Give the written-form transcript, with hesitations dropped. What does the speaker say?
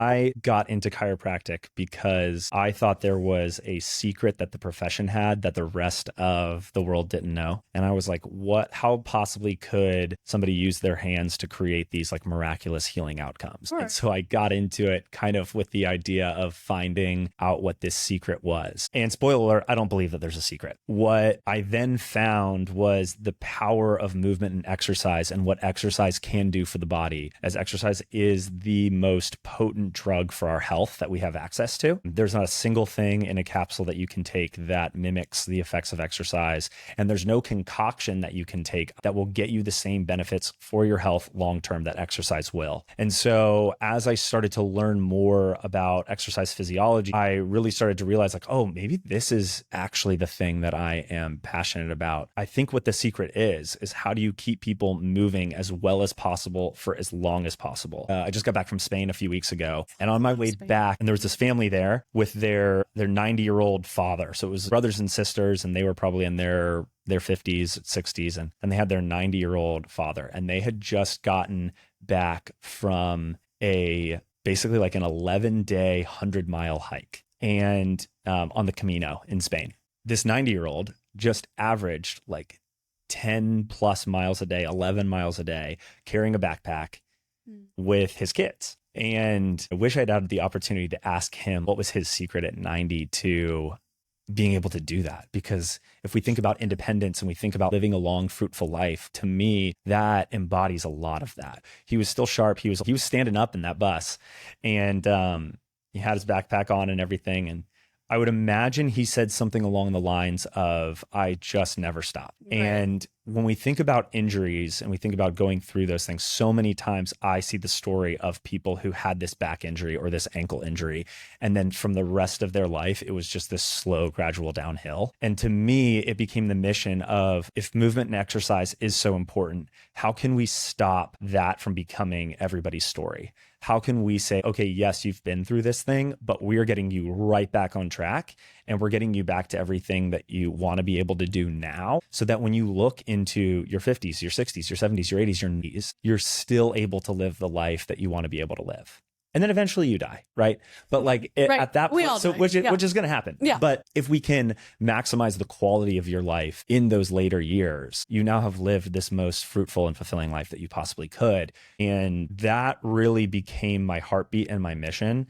I got into chiropractic because I thought there was a secret that the profession had that the rest of the world didn't know. And I was like, how possibly could somebody use their hands to create these like miraculous healing outcomes? Sure. And so I got into it kind of with the idea of finding out what this secret was. And spoiler alert, I don't believe that there's a secret. What I then found was the power of movement and exercise and what exercise can do for the body, as exercise is the most potent drug for our health that we have access to. There's not a single thing in a capsule that you can take that mimics the effects of exercise. And there's no concoction that you can take that will get you the same benefits for your health long-term that exercise will. And so as I started to learn more about exercise physiology, I really started to realize like, oh, maybe this is actually the thing that I am passionate about. I think what the secret is how do you keep people moving as well as possible for as long as possible? I just got back from Spain a few weeks ago, and on my way back, and there was this family there with their 90-year-old father. So it was brothers and sisters, and they were probably in their 50s, 60s, and they had their 90-year-old father, and they had just gotten back from basically like an 11-day, 100-mile hike and on the Camino in Spain. This 90-year-old just averaged like 10 plus miles a day, 11 miles a day, carrying a backpack with his kids. And I wish I'd had the opportunity to ask him what was his secret at 90 to being able to do that. Because if we think about independence and we think about living a long, fruitful life, to me, that embodies a lot of that. He was still sharp. He was standing up in that bus, and he had his backpack on and everything. And I would imagine he said something along the lines of, I just never stop. Right. And when we think about injuries and we think about going through those things, so many times I see the story of people who had this back injury or this ankle injury. And then from the rest of their life, it was just this slow, gradual downhill. And to me, it became the mission of, if movement and exercise is so important, how can we stop that from becoming everybody's story? How can we say, okay, yes, you've been through this thing, but we're getting you right back on track, and we're getting you back to everything that you want to be able to do now, so that when you look into your 50s, your 60s, your 70s, your 80s, your 90s, you're still able to live the life that you want to be able to live. And then eventually you die, right? But like at that point, which is going to happen. Yeah. But if we can maximize the quality of your life in those later years, you now have lived this most fruitful and fulfilling life that you possibly could. And that really became my heartbeat and my mission.